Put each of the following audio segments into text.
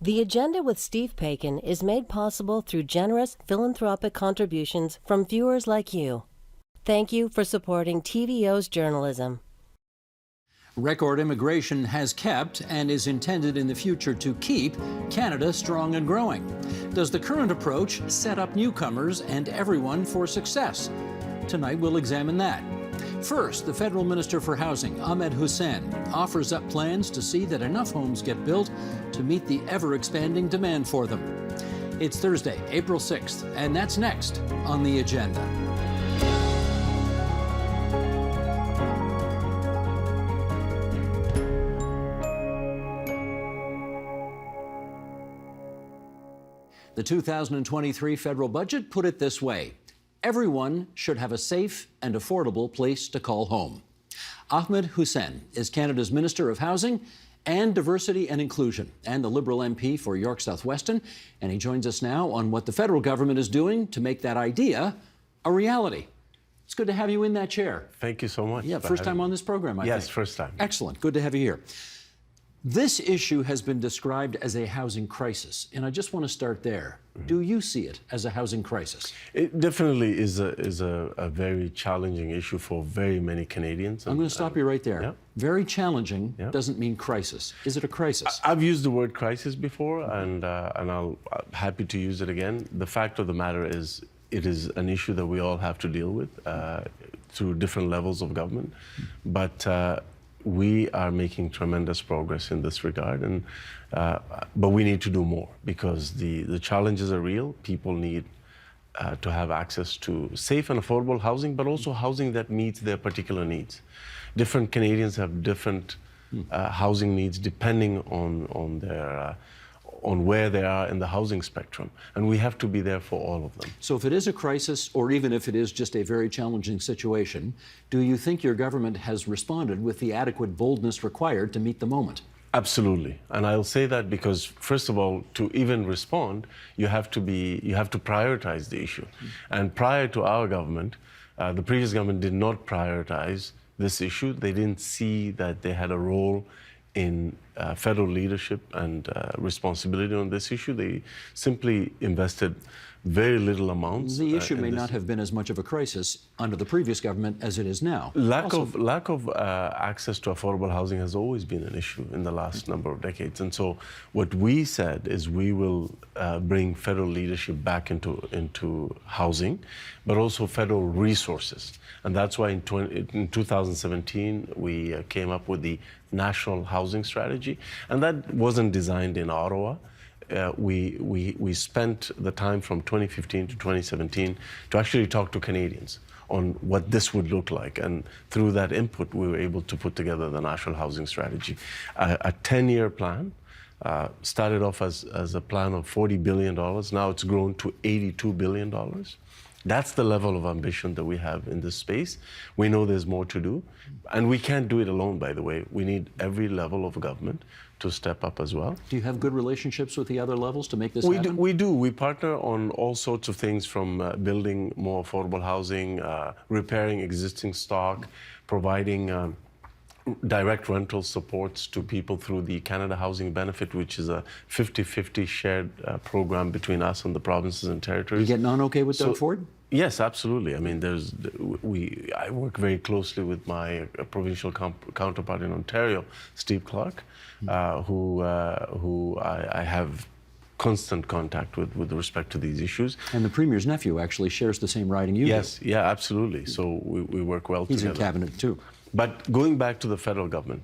The Agenda with Steve Paikin is made possible through generous philanthropic contributions from viewers like you. Thank you for supporting TVO's journalism. Record immigration has kept and is intended in the future to keep Canada strong and growing. Does the current approach set up newcomers and everyone for success? Tonight we'll examine that. First, the Federal Minister for Housing, Ahmed Hussen, offers up plans to see that enough homes get built to meet the ever-expanding demand for them. It's Thursday, April 6th, and that's next on The Agenda. The 2023 federal budget put it this way: everyone should have a safe and affordable place to call home. Ahmed Hussen is Canada's Minister of Housing and Diversity and Inclusion and the Liberal MP for York South-Weston, and he joins us now on what the federal government is doing to make that idea a reality. It's good to have you in that chair. Thank you so much. Yeah, first time on this program, I think. Yes, first time. Excellent. Good to have you here. This issue has been described as a housing crisis, and I just want to start there. Do you see it as a housing crisis? It definitely is a very challenging issue for very many Canadians. I'm going to stop you right there. Yeah. Very challenging Yeah. doesn't mean crisis. Is it a crisis? I've used the word crisis before, and I'm happy to use it again. The fact of the matter is, it is an issue that we all have to deal with through different levels of government. But we are making tremendous progress in this regard, and but we need to do more because the challenges are real. People need to have access to safe and affordable housing, but also housing that meets their particular needs. Different Canadians have different housing needs depending on their on where they are in the housing spectrum, and we have to be there for all of them. So if it is a crisis, or even if it is just a very challenging situation, do you think your government has responded with the adequate boldness required to meet the moment? Absolutely, and I'll say that because, first of all, to even respond, you have to prioritize the issue. And prior to our government, the previous government did not prioritize this issue. They didn't see that they had a role in federal leadership and responsibility on this issue. They simply invested very little amounts. The issue may not have been as much of a crisis under the previous government as it is now. Lack of access to affordable housing has always been an issue in the last number of decades. And so what we said is we will bring federal leadership back into housing, but also federal resources. And that's why in 2017, we came up with the National Housing Strategy. And that wasn't designed in Ottawa. We spent the time from 2015 to 2017 to actually talk to Canadians on what this would look like. And through that input, we were able to put together the National Housing Strategy, a 10-year plan. Started off as a plan of $40 billion. Now it's grown to $82 billion. That's the level of ambition that we have in this space. We know there's more to do. And we can't do it alone, by the way. We need every level of government to step up as well. Do you have good relationships with the other levels to make this happen? We do. We partner on all sorts of things, from building more affordable housing, repairing existing stock, providing direct rental supports to people through the Canada Housing Benefit, which is a 50-50 shared program between us and the provinces and territories. You getting on okay with Doug Ford? Yes, absolutely. I mean, I work very closely with my provincial counterpart in Ontario, Steve Clark, who I have constant contact with respect to these issues. And the Premier's nephew actually shares the same riding you do. Yes, yeah, absolutely. So we work well together. He's in cabinet too. But going back to the federal government,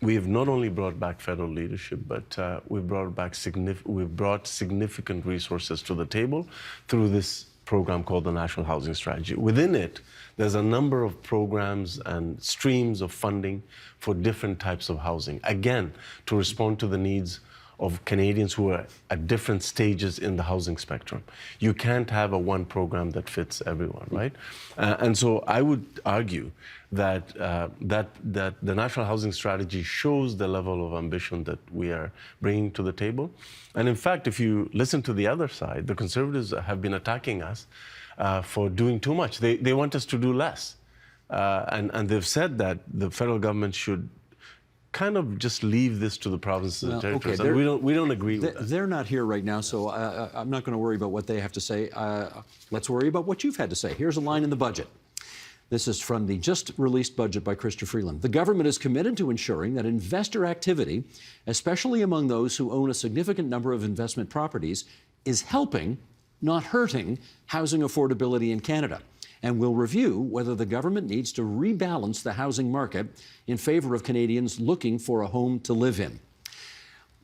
we have not only brought back federal leadership, but we've brought significant resources to the table through this program called the National Housing Strategy. Within it, there's a number of programs and streams of funding for different types of housing, again, to respond to the needs of Canadians who are at different stages in the housing spectrum. You can't have a one program that fits everyone, right? And so I would argue that that the National Housing Strategy shows the level of ambition that we are bringing to the table. And in fact, if you listen to the other side, the Conservatives have been attacking us for doing too much. They want us to do less. And they've said that the federal government should kind of just leave this to the provinces and territories. okay, And we don't agree with that. They're not here right now, so I'm not going to worry about what they have to say. Let's worry about what you've had to say. Here's a line in the budget. This is from the just released budget by Chrystia Freeland. The government is committed to ensuring that investor activity, especially among those who own a significant number of investment properties, is helping, not hurting, housing affordability in Canada, and will review whether the government needs to rebalance the housing market in favor of Canadians looking for a home to live in.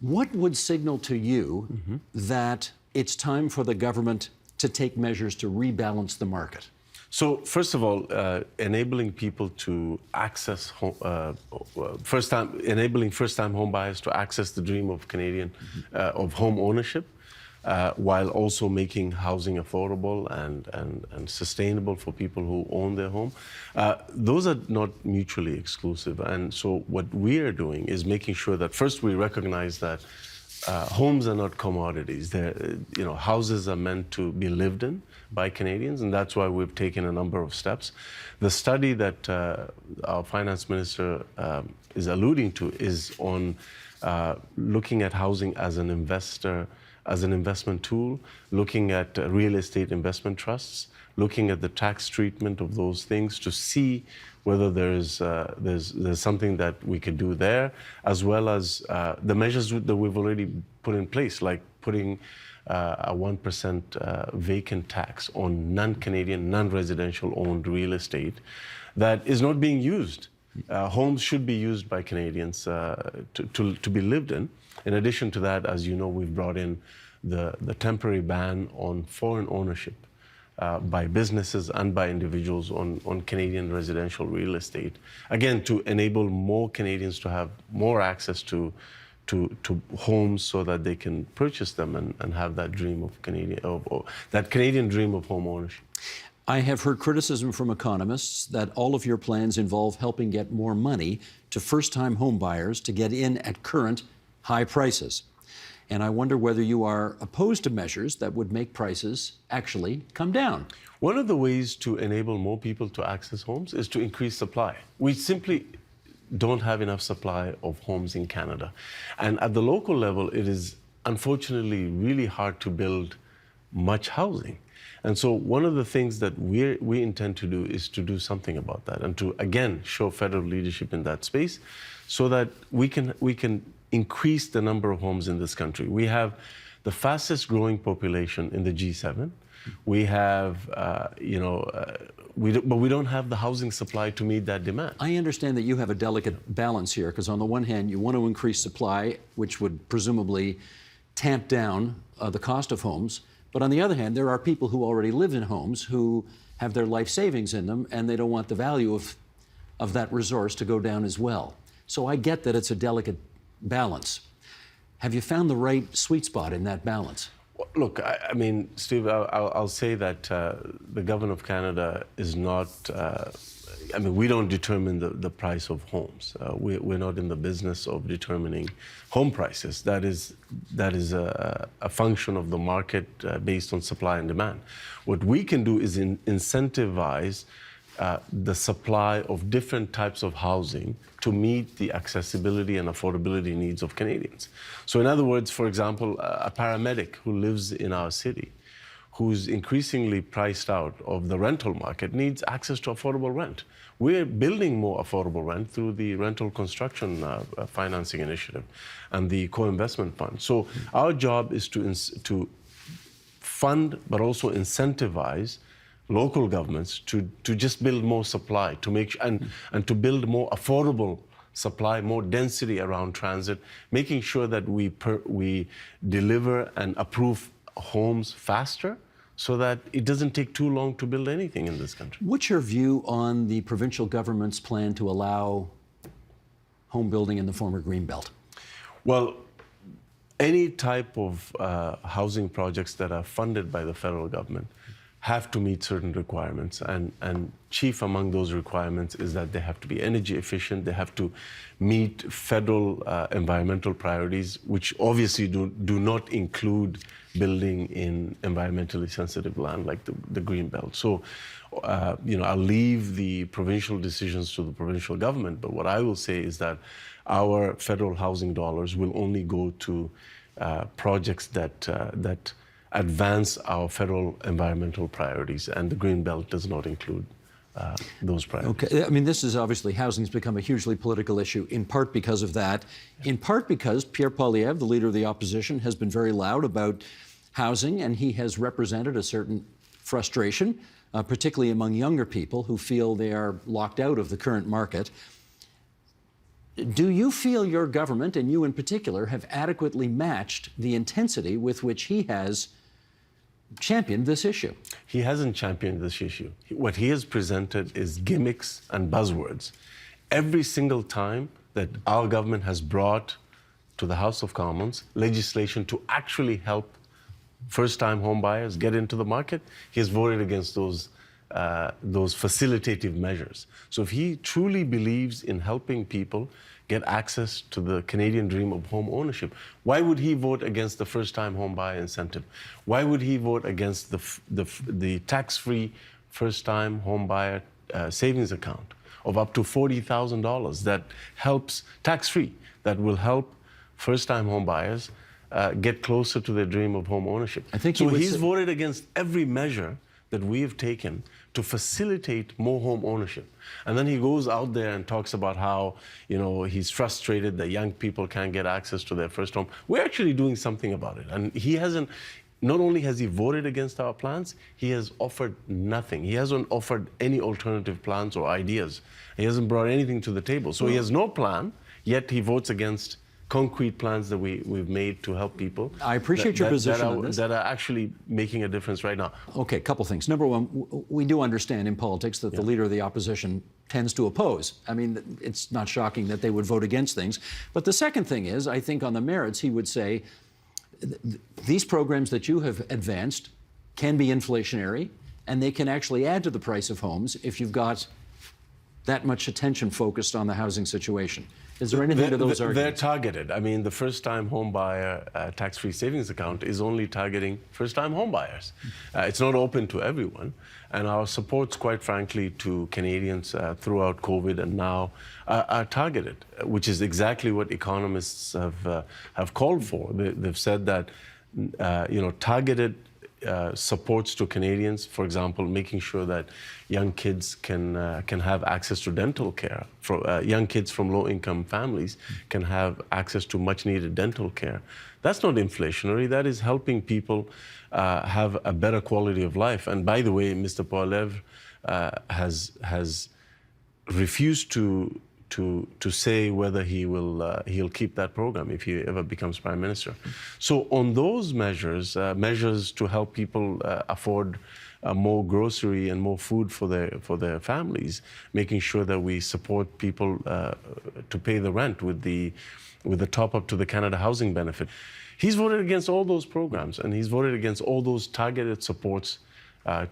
What would signal to you that it's time for the government to take measures to rebalance the market? So first of all, enabling people to access enabling first-time home buyers to access the dream of Canadian of home ownership, while also making housing affordable and sustainable for people who own their home. Those are not mutually exclusive, and so what we are doing is making sure that first we recognize that homes are not commodities. Houses are meant to be lived in by Canadians, and that's why we've taken a number of steps. The study that our finance minister is alluding to is on looking at housing as an investment tool, looking at real estate investment trusts, looking at the tax treatment of those things to see whether there's something that we could do there, as well as the measures that we've already put in place, like putting a 1% vacant tax on non-Canadian, non-residential owned real estate that is not being used. Homes should be used by Canadians to be lived in. In addition to that, as you know, we've brought in the temporary ban on foreign ownership by businesses and by individuals on Canadian residential real estate. Again, to enable more Canadians to have more access to homes so that they can purchase them and have that dream of that Canadian dream of home ownership. I have heard criticism from economists that all of your plans involve helping get more money to first-time home buyers to get in at current high prices. And I wonder whether you are opposed to measures that would make prices actually come down. One of the ways to enable more people to access homes is to increase supply. We simply don't have enough supply of homes in Canada. And at the local level, it is unfortunately really hard to build much housing. And so one of the things that we intend to do is to do something about that and to, again, show federal leadership in that space so that we can increase the number of homes in this country. We have the fastest growing population in the G7. We have, but we don't have the housing supply to meet that demand. I understand that you have a delicate balance here, because on the one hand, you want to increase supply, which would presumably tamp down the cost of homes. But on the other hand, there are people who already live in homes who have their life savings in them, and they don't want the value of that resource to go down as well. So I get that it's a delicate balance. Have you found the right sweet spot in that balance? Look, I mean, Steve, I'll say that the government of Canada is not, we don't determine the price of homes. We're not in the business of determining home prices. That is a function of the market based on supply and demand. What we can do is incentivize the supply of different types of housing to meet the accessibility and affordability needs of Canadians. So in other words, for example, a paramedic who lives in our city, who's increasingly priced out of the rental market, needs access to affordable rent. We're building more affordable rent through the rental construction financing initiative and the co-investment fund. So our job is to fund, but also incentivize local governments to just build more supply, to make and to build more affordable supply, more density around transit, making sure that we deliver and approve homes faster, so that it doesn't take too long to build anything in this country. What's your view on the provincial government's plan to allow home building in the former Greenbelt? Well, any type of housing projects that are funded by the federal government have to meet certain requirements, and chief among those requirements is that they have to be energy efficient, they have to meet federal environmental priorities, which obviously do not include building in environmentally sensitive land like the Greenbelt. So, I'll leave the provincial decisions to the provincial government, but what I will say is that our federal housing dollars will only go to projects that advance our federal environmental priorities, and the Green Belt does not include those priorities. Okay, I mean, this is obviously, housing's become a hugely political issue, in part because of that, in part because Pierre Poilievre, the leader of the opposition, has been very loud about housing, and he has represented a certain frustration, particularly among younger people who feel they are locked out of the current market. Do you feel your government, and you in particular, have adequately matched the intensity with which he has championed this issue? He hasn't championed this issue. What he has presented is gimmicks and buzzwords. Every single time that our government has brought to the House of Commons legislation to actually help first-time home buyers get into the market, he has voted against those facilitative measures. So if he truly believes in helping people get access to the Canadian dream of home ownership, why would he vote against the first-time home buyer incentive? Why would he vote against the tax-free first-time home buyer savings account of up to $40,000 that helps, tax-free, that will help first-time home buyers get closer to their dream of home ownership? I think so he's voted against every measure that we have taken to facilitate more home ownership. And then he goes out there and talks about how, you know, he's frustrated that young people can't get access to their first home. We're actually doing something about it. And he hasn't, not only has he voted against our plans, he has offered nothing. He hasn't offered any alternative plans or ideas. He hasn't brought anything to the table. So he has no plan, yet he votes against concrete plans that we've made to help people. I appreciate your position on this. That are actually making a difference right now. Okay, a couple things. Number one, we do understand in politics that the leader of the opposition tends to oppose. I mean, it's not shocking that they would vote against things. But the second thing is, I think on the merits, he would say, these programs that you have advanced can be inflationary, and they can actually add to the price of homes if you've got that much attention focused on the housing situation. Is there anything to those arguments? They're targeted. I mean, the first-time home buyer tax-free savings account is only targeting first-time home buyers. It's not open to everyone. And our supports, quite frankly, to Canadians throughout COVID and now are targeted, which is exactly what economists have called for. They've said that, you know, targeted supports to Canadians, for example, making sure that young kids can have access to dental care. Young kids from low-income families can have access to much-needed dental care. That's not inflationary. That is helping people have a better quality of life. And by the way, Mr. Poilievre has refused to say whether he'll keep that program if he ever becomes Prime Minister. So on those measures, measures to help people afford more grocery and more food for their families, making sure that we support people to pay the rent with the top up to the Canada Housing Benefit. He's voted against all those programs, and he's voted against all those targeted supports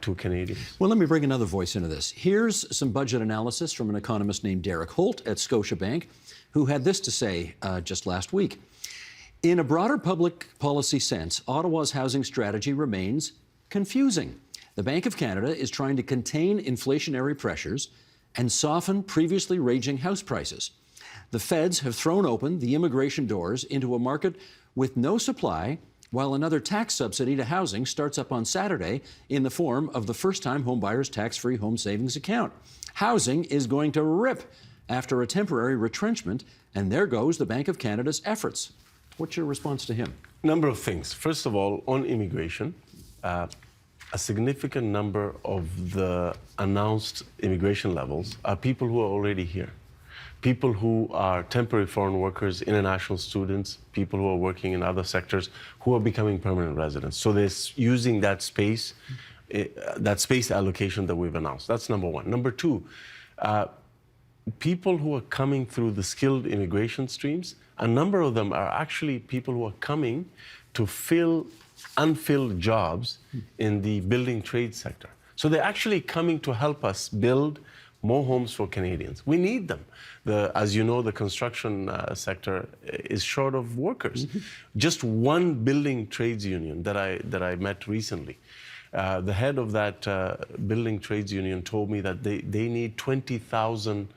to Canadians. Well, let me bring another voice into this. Here's some budget analysis from an economist named Derek Holt at Scotiabank, who had this to say just last week. In a broader public policy sense, Ottawa's housing strategy remains confusing. The Bank of Canada is trying to contain inflationary pressures and soften previously raging house prices. The feds have thrown open the immigration doors into a market with no supply, while another tax subsidy to housing starts up on Saturday in the form of the first-time homebuyer's tax-free home savings account. Housing is going to rip after a temporary retrenchment, and there goes the Bank of Canada's efforts. What's your response to him? Number of things. First of all, on immigration, a significant number of the announced immigration levels are people who are already here. People who are temporary foreign workers, international students, people who are working in other sectors who are becoming permanent residents. So they're using that space allocation that we've announced. That's number one. Number two, people who are coming through the skilled immigration streams, a number of them are actually people who are coming to fill unfilled jobs in the building trade sector. So they're actually coming to help us build more homes for Canadians. We need them. As you know, the construction sector is short of workers. Just one building trades union that I met recently, the head of that building trades union told me that they need 20,000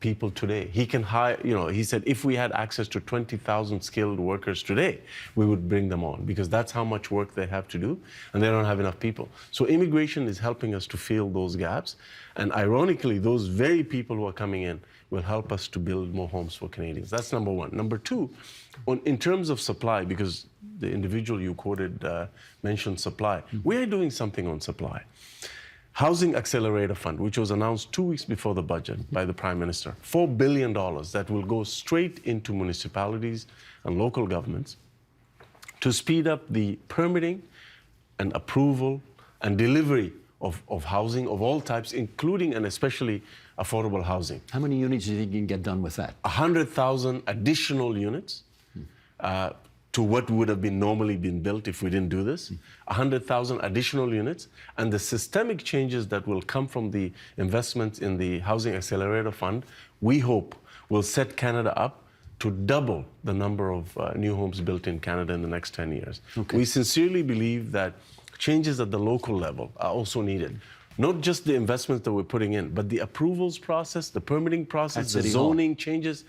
people today. He can hire, he said if we had access to 20,000 skilled workers today, we would bring them on because that's how much work they have to do and they don't have enough people. So immigration is helping us to fill those gaps. And ironically, those very people who are coming in will help us to build more homes for Canadians. That's number one. Number two, in terms of supply, because the individual you quoted mentioned supply, we are doing something on supply. Housing Accelerator Fund, which was announced 2 weeks before the budget by the Prime Minister, $4 billion that will go straight into municipalities and local governments to speed up the permitting and approval and delivery of housing of all types, including and especially affordable housing. How many units do you think you can get done with that? 100,000 additional units to what would have been normally been built if we didn't do this. 100,000 additional units, and the systemic changes that will come from the investments in the Housing Accelerator Fund, we hope will set Canada up to double the number of new homes built in Canada in the next 10 years. Okay. We sincerely believe that changes at the local level are also needed. Not just the investments that we're putting in, but the approvals process, the permitting process, the zoning changes,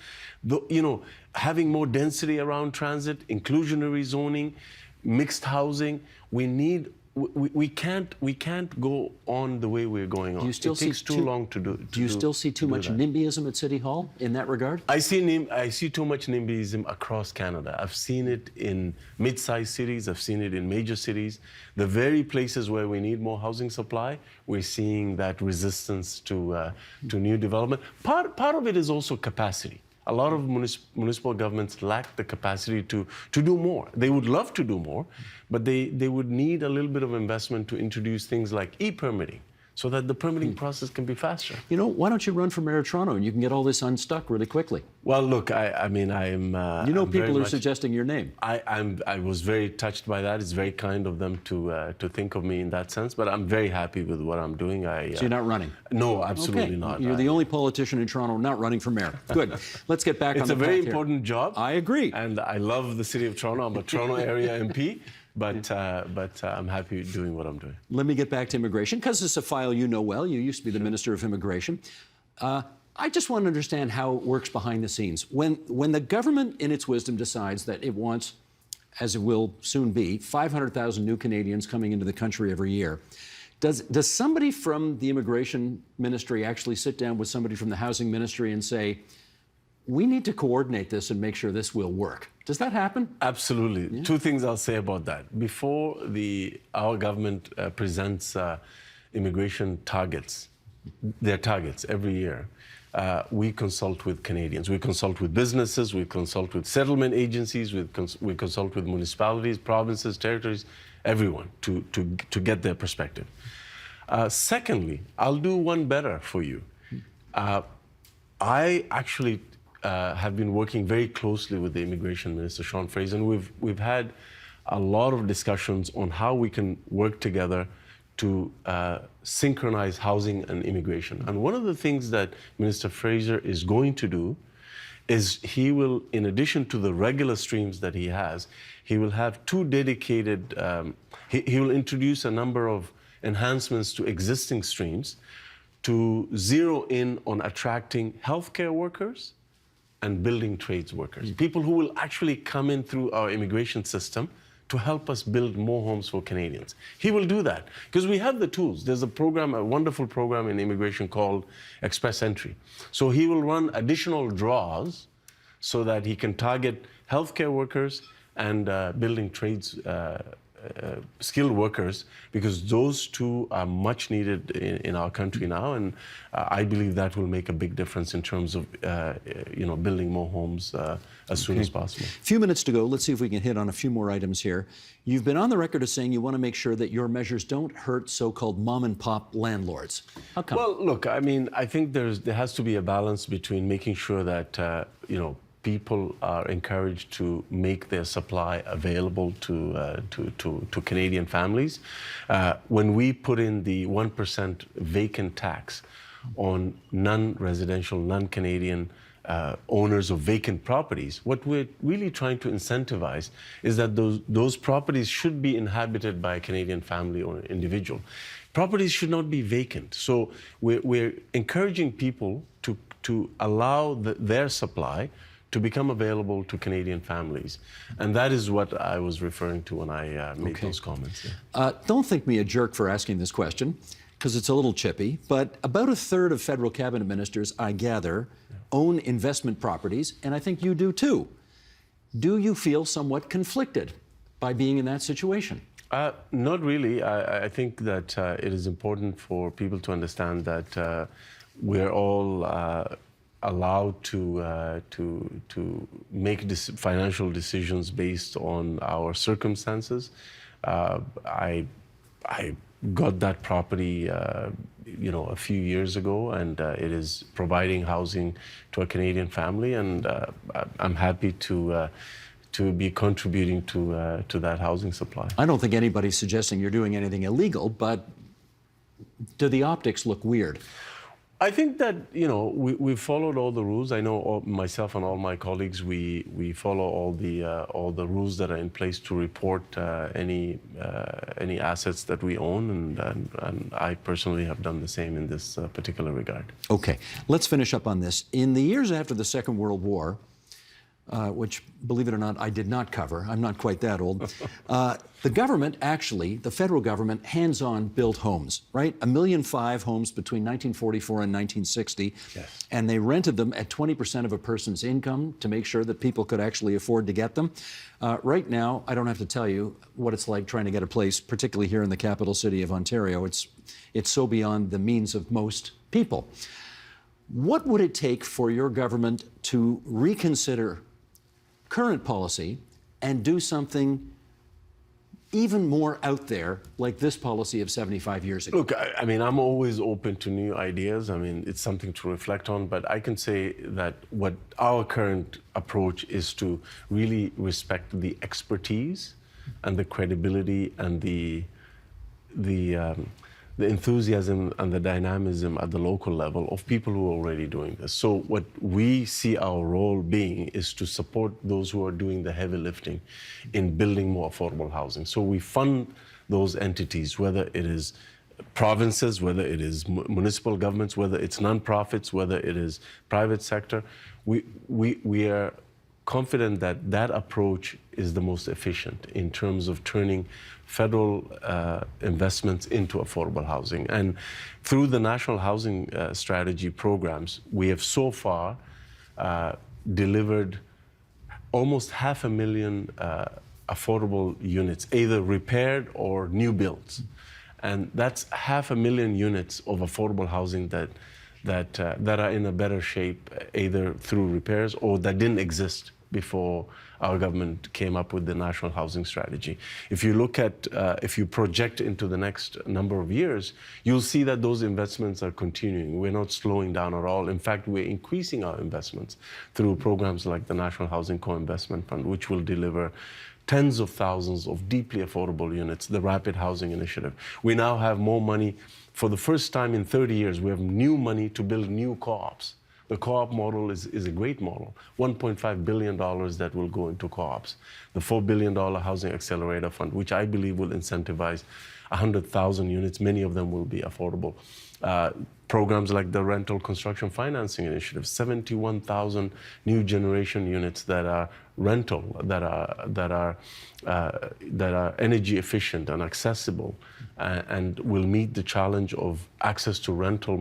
having more density around transit, inclusionary zoning, mixed housing. We can't go on the way we're going on. Do you still it takes too long to do. Do you still see too much NIMBYism at City Hall in that regard? I see too much NIMBYism across Canada. I've seen it in mid-sized cities. I've seen it in major cities. The very places where we need more housing supply, we're seeing that resistance to new development. Part of it is also capacity. A lot of municipal governments lack the capacity to do more. They would love to do more, but they would need a little bit of investment to introduce things like e-permitting so that the permitting process can be faster. Why don't you run for Mayor of Toronto and you can get all this unstuck really quickly? Well, look, I mean, I'm... people are suggesting your name. I was very touched by that. It's very kind of them to think of me in that sense, but I'm very happy with what I'm doing. So you're not running? No, absolutely not. You're the only politician in Toronto not running for mayor. Good. Let's get back on the path here. It's a very important job. I agree. And I love the city of Toronto. I'm a Toronto area MP. But I'm happy doing what I'm doing. Let me get back to immigration, because it's a file you know well. You used to be the Minister of Immigration. I just want to understand how it works behind the scenes. When the government, in its wisdom, decides that it wants, as it will soon be, 500,000 new Canadians coming into the country every year, does somebody from the Immigration Ministry actually sit down with somebody from the Housing Ministry and say, we need to coordinate this and make sure this will work? Does that happen? Absolutely. Yeah. Two things I'll say about that. Before our government presents immigration targets, their targets every year, we consult with Canadians. We consult with businesses, we consult with settlement agencies, we consult with municipalities, provinces, territories, everyone to get their perspective. Secondly, I'll do one better for you. I actually have been working very closely with the Immigration Minister, Sean Fraser, and we've had a lot of discussions on how we can work together to synchronize housing and immigration. And one of the things that Minister Fraser is going to do is he will, in addition to the regular streams that he has, he will have two dedicated, he will introduce a number of enhancements to existing streams to zero in on attracting healthcare workers and building trades workers, people who will actually come in through our immigration system to help us build more homes for Canadians. He will do that because we have the tools. There's a program, a wonderful program in immigration called Express Entry. So he will run additional draws so that he can target healthcare workers and building trades skilled workers, because those two are much needed in our country now, and I believe that will make a big difference in terms of building more homes as soon as possible. A few minutes to go. Let's see if we can hit on a few more items here. You've been on the record as saying you want to make sure that your measures don't hurt so-called mom-and-pop landlords. How come? Well, look, I mean, I think there has to be a balance between making sure that people are encouraged to make their supply available to Canadian families. When we put in the 1% vacant tax on non-residential, non-Canadian owners of vacant properties, what we're really trying to incentivize is that those properties should be inhabited by a Canadian family or individual. properties should not be vacant. So we're encouraging people to allow their supply to become available to Canadian families. And that is what I was referring to when I made those comments. Yeah. Don't think me a jerk for asking this question, because it's a little chippy, but about a third of federal cabinet ministers, I gather, own investment properties, and I think you do too. Do you feel somewhat conflicted by being in that situation? Not really. I think that it is important for people to understand that we're all allowed to make financial decisions based on our circumstances. I got that property, a few years ago, and it is providing housing to a Canadian family, and I'm happy to be contributing to that housing supply. I don't think anybody's suggesting you're doing anything illegal, but do the optics look weird? I think that, we've followed all the rules. I know myself and all my colleagues, we follow all the rules that are in place to report any assets that we own, and I personally have done the same in this particular regard. Okay, let's finish up on this. In the years after the Second World War, which, believe it or not, I did not cover. I'm not quite that old. The government, actually, the federal government, hands-on built homes, right? 1.5 million homes between 1944 and 1960. Yes. And they rented them at 20% of a person's income to make sure that people could actually afford to get them. Right now, I don't have to tell you what it's like trying to get a place, particularly here in the capital city of Ontario. It's so beyond the means of most people. What would it take for your government to reconsider current policy and do something even more out there, like this policy of 75 years ago? Look, I mean, I'm always open to new ideas. I mean, it's something to reflect on, but I can say that what our current approach is to really respect the expertise and the credibility and the enthusiasm and the dynamism at the local level of people who are already doing this. So what we see our role being is to support those who are doing the heavy lifting in building more affordable housing. So we fund those entities, whether it is provinces, whether it is municipal governments, whether it's nonprofits, whether it is private sector. We are confident that that approach is the most efficient in terms of turning federal investments into affordable housing. And through the National Housing Strategy programs, we have so far delivered almost 500,000 affordable units, either repaired or new builds. And that's 500,000 units of affordable housing that are in a better shape, either through repairs or that didn't exist before our government came up with the National Housing Strategy. If you look at, if you project into the next number of years, you'll see that those investments are continuing. We're not slowing down at all. In fact, we're increasing our investments through programs like the National Housing Co-Investment Fund, which will deliver tens of thousands of deeply affordable units, the Rapid Housing Initiative. We now have more money. For the first time in 30 years, we have new money to build new co-ops. The co-op model is a great model. $1.5 billion that will go into co-ops. The $4 billion Housing Accelerator Fund, which I believe will incentivize 100,000 units. Many of them will be affordable. Programs like the Rental Construction Financing Initiative, 71,000 new generation units that are rental, that are energy efficient and accessible, and will meet the challenge of access to rental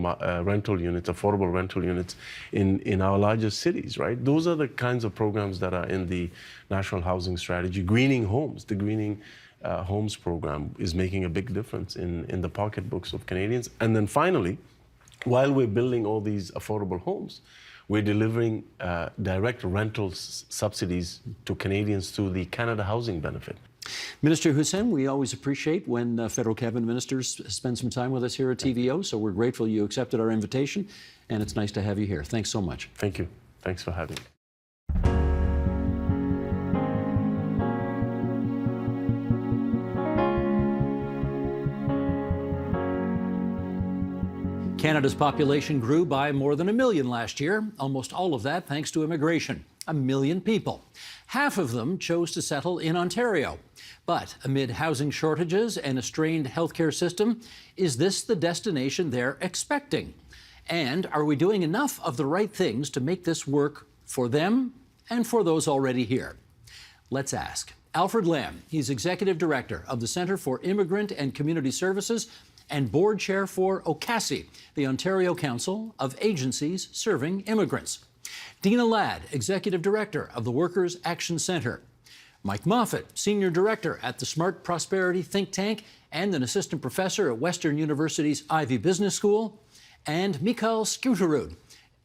units, affordable rental units in our largest cities, right? Those are the kinds of programs that are in the National Housing Strategy. Greening homes, the Greening Homes program is making a big difference in the pocketbooks of Canadians. And then finally, while we're building all these affordable homes, we're delivering direct rental subsidies to Canadians through the Canada Housing Benefit. Minister Hussen, we always appreciate when federal cabinet ministers spend some time with us here at TVO, so we're grateful you accepted our invitation, and it's nice to have you here. Thanks so much. Thank you. Thanks for having me. Canada's population grew by more than 1 million last year, almost all of that thanks to immigration. 1 million people. Half of them chose to settle in Ontario. But amid housing shortages and a strained healthcare system, is this the destination they're expecting? And are we doing enough of the right things to make this work for them and for those already here? Let's ask. Alfred Lam, he's Executive Director of the Centre for Immigrant and Community Services and Board Chair for OCASI, the Ontario Council of Agencies Serving Immigrants. Dina Ladd, Executive Director of the Workers' Action Centre. Mike Moffat, Senior Director at the Smart Prosperity think tank and an Assistant Professor at Western University's Ivey Business School. And Mikhail Skuterud,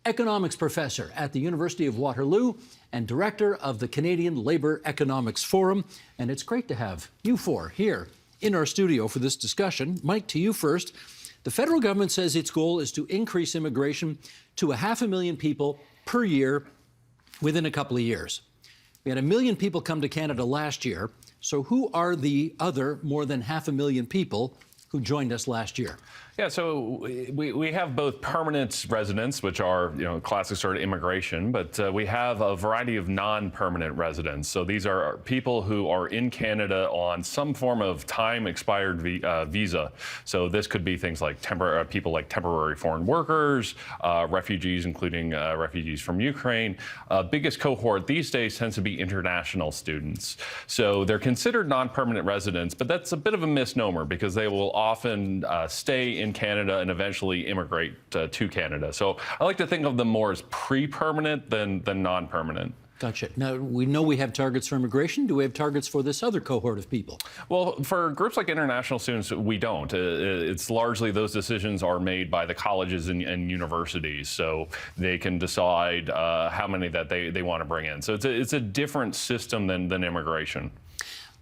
Economics Professor at the University of Waterloo and Director of the Canadian Labour Economics Forum. And it's great to have you four here in our studio for this discussion. Mike, to you first. The federal government says its goal is to increase immigration to 500,000 people per year within a couple of years. We had 1 million people come to Canada last year. So who are the other more than 500,000 people who joined us last year? Yeah, so we have both permanent residents, which are, classic sort of immigration, but we have a variety of non-permanent residents. So these are people who are in Canada on some form of time-expired visa. So this could be things like people like temporary foreign workers, refugees, including refugees from Ukraine. Biggest cohort these days tends to be international students. So they're considered non-permanent residents, but that's a bit of a misnomer because they will often stay in Canada and eventually immigrate to Canada. So I like to think of them more as pre-permanent than non-permanent. Gotcha. Now, we know we have targets for immigration. Do we have targets for this other cohort of people? Well, for groups like international students, we don't. It's largely those decisions are made by the colleges and universities, so they can decide how many that they want to bring in. So it's a different system than immigration.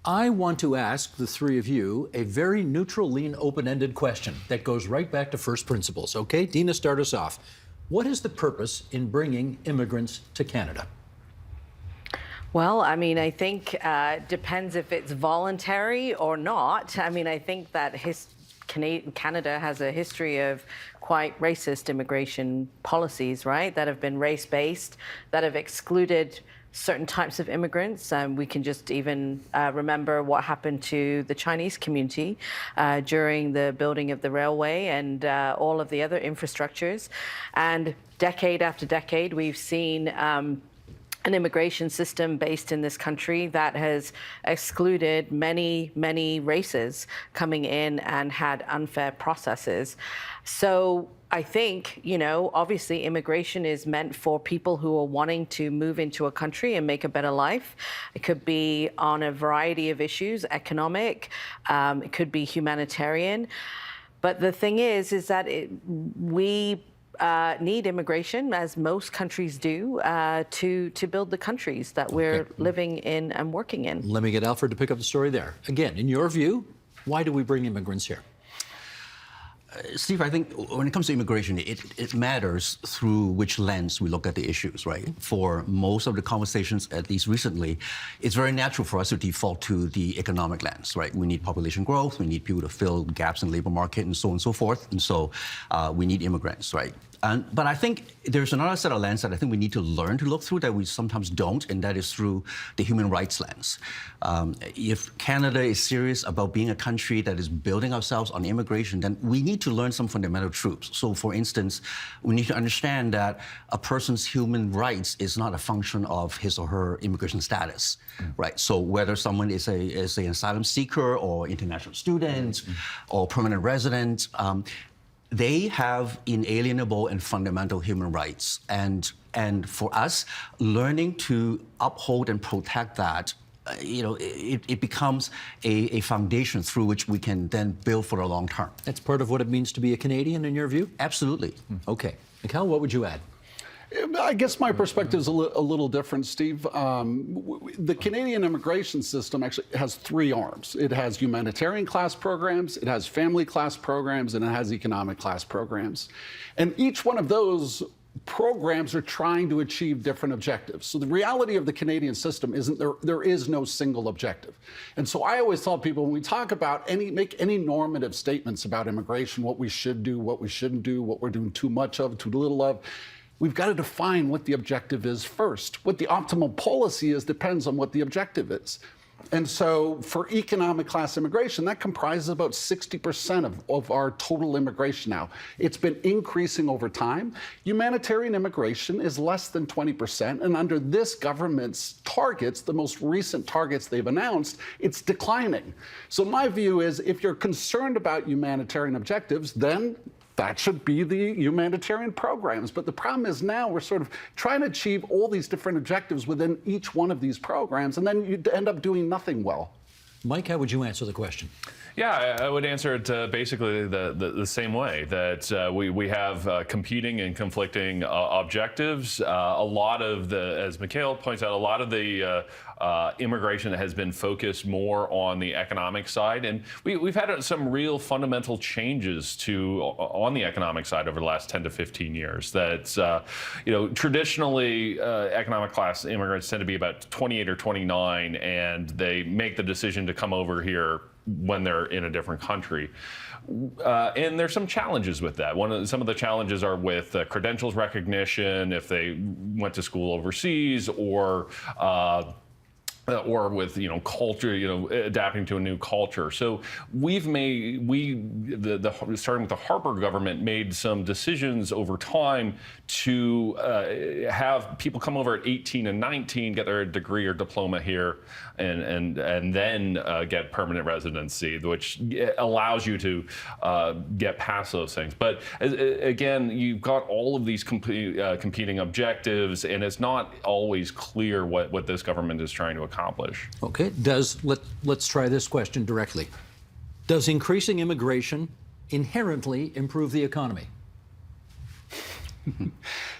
I want to ask the three of you a very neutral, lean, open-ended question that goes right back to first principles. Okay, Dina, start us off. What is the purpose in bringing immigrants to Canada? Well, I mean, I think depends if it's voluntary or not. I mean, I think that Canada has a history of quite racist immigration policies, right, that have been race-based, that have excluded certain types of immigrants. We can just even remember what happened to the Chinese community during the building of the railway and all of the other infrastructures. And decade after decade, we've seen an immigration system based in this country that has excluded many, many races coming in and had unfair processes. So I think, obviously immigration is meant for people who are wanting to move into a country and make a better life. It could be on a variety of issues, economic, it could be humanitarian. But the thing is that we need immigration, as most countries do, to build the countries that we're living in and working in. Let me get Alfred to pick up the story there. Again, in your view, why do we bring immigrants here? Steve, I think when it comes to immigration, it matters through which lens we look at the issues, right? For most of the conversations, at least recently, it's very natural for us to default to the economic lens, right? We need population growth, we need people to fill gaps in the labor market, and so on and so forth. And so we need immigrants, right? But I think there's another set of lens that I think we need to learn to look through that we sometimes don't, and that is through the human rights lens. If Canada is serious about being a country that is building ourselves on immigration, then we need to learn some fundamental truths. So, for instance, we need to understand that a person's human rights is not a function of his or her immigration status, right? So whether someone is an asylum seeker or international student or permanent resident, they have inalienable and fundamental human rights. And for us, learning to uphold and protect that, it becomes a foundation through which we can then build for the long term. That's part of what it means to be a Canadian, in your view? Absolutely. Okay. Mikhail, what would you add? I guess my perspective is a little different, Steve. The Canadian immigration system actually has three arms. It has humanitarian class programs, it has family class programs, and it has economic class programs. And each one of those programs are trying to achieve different objectives. So the reality of the Canadian system isn't there is no single objective. And so I always tell people when we talk about make any normative statements about immigration, what we should do, what we shouldn't do, what we're doing too much of, too little of, we've got to define what the objective is first. What the optimal policy is depends on what the objective is. And so for economic class immigration, that comprises about 60% of our total immigration now. It's been increasing over time. Humanitarian immigration is less than 20%. And under this government's targets, the most recent targets they've announced, it's declining. So my view is if you're concerned about humanitarian objectives, then that should be the humanitarian programs. But the problem is now we're sort of trying to achieve all these different objectives within each one of these programs, and then you end up doing nothing well. Mike, how would you answer the question? Yeah, I would answer it basically the same way, that we have competing and conflicting objectives. A lot of the, as Mikhail points out, a lot of the immigration has been focused more on the economic side, and we've had some real fundamental changes on the economic side over the last 10 to 15 years. That traditionally economic class immigrants tend to be about 28 or 29, and they make the decision to come over here when they're in a different country. And there's some challenges with that. Some of the challenges are with credentials recognition, if they went to school overseas, or with culture, adapting to a new culture. So starting with the Harper government, made some decisions over time to have people come over at 18 and 19, get their degree or diploma here, and then get permanent residency, which allows you to get past those things. But again, you've got all of these competing objectives, and it's not always clear what this government is trying to accomplish. Okay, let's try this question directly. Does increasing immigration inherently improve the economy?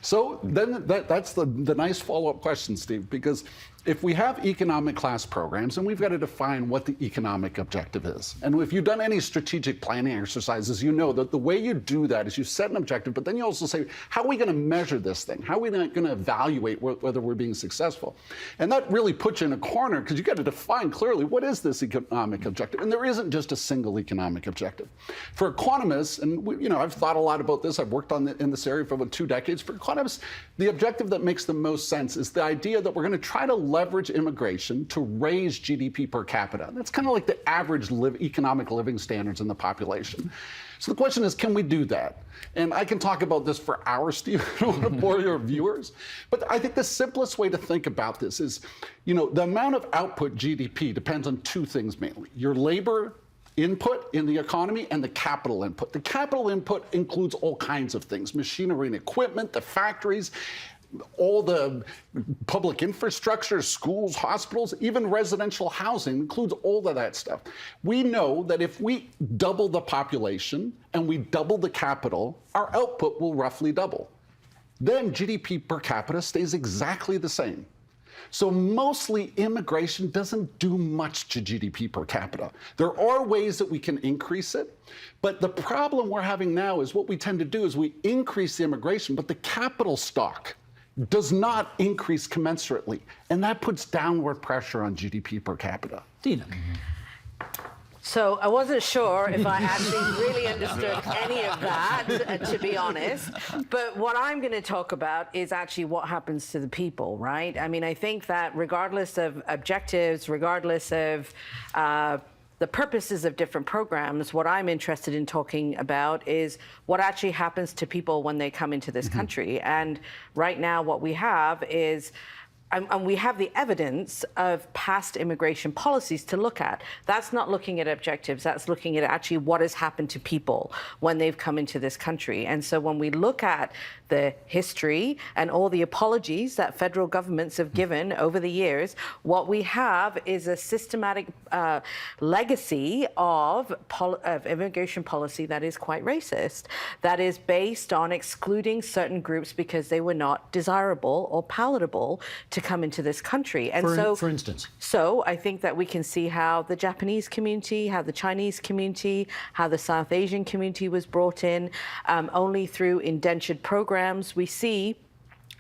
So then that's the nice follow-up question, Steve, because if we have economic class programs, then we've got to define what the economic objective is. And if you've done any strategic planning exercises, you know that the way you do that is you set an objective, but then you also say, how are we going to measure this thing? How are we going to evaluate whether we're being successful? And that really puts you in a corner, because you've got to define clearly what is this economic objective. And there isn't just a single economic objective. For economists, and I've thought a lot about this, I've worked in this area for about 2 decades. For economists, the objective that makes the most sense is the idea that we're going to try to leverage immigration to raise GDP per capita. That's kind of like the average economic living standards in the population. So the question is, can we do that? And I can talk about this for hours, Steve. I don't want to bore your viewers. But I think the simplest way to think about this is, the amount of output GDP depends on 2 things mainly: your labor input in the economy and the capital input. The capital input includes all kinds of things: machinery and equipment, the factories, all the public infrastructure, schools, hospitals, even residential housing includes all of that stuff. We know that if we double the population and we double the capital, our output will roughly double. Then GDP per capita stays exactly the same. So mostly immigration doesn't do much to GDP per capita. There are ways that we can increase it, but the problem we're having now is what we tend to do is we increase the immigration, but the capital stock does not increase commensurately, and that puts downward pressure on GDP per capita. Dina. So I wasn't sure if I actually really understood any of that, to be honest. But what I'm going to talk about is actually what happens to the people, right? I mean, I think that regardless of objectives, regardless of the purposes of different programs, what I'm interested in talking about is what actually happens to people when they come into this country. And right now what we have is, and we have the evidence of past immigration policies to look at. That's not looking at objectives, that's looking at actually what has happened to people when they've come into this country. And so when we look at the history and all the apologies that federal governments have given over the years, what we have is a systematic legacy of immigration policy that is quite racist, that is based on excluding certain groups because they were not desirable or palatable to come into this country. And for instance? So I think that we can see how the Japanese community, how the Chinese community, how the South Asian community was brought in only through indentured programs. We see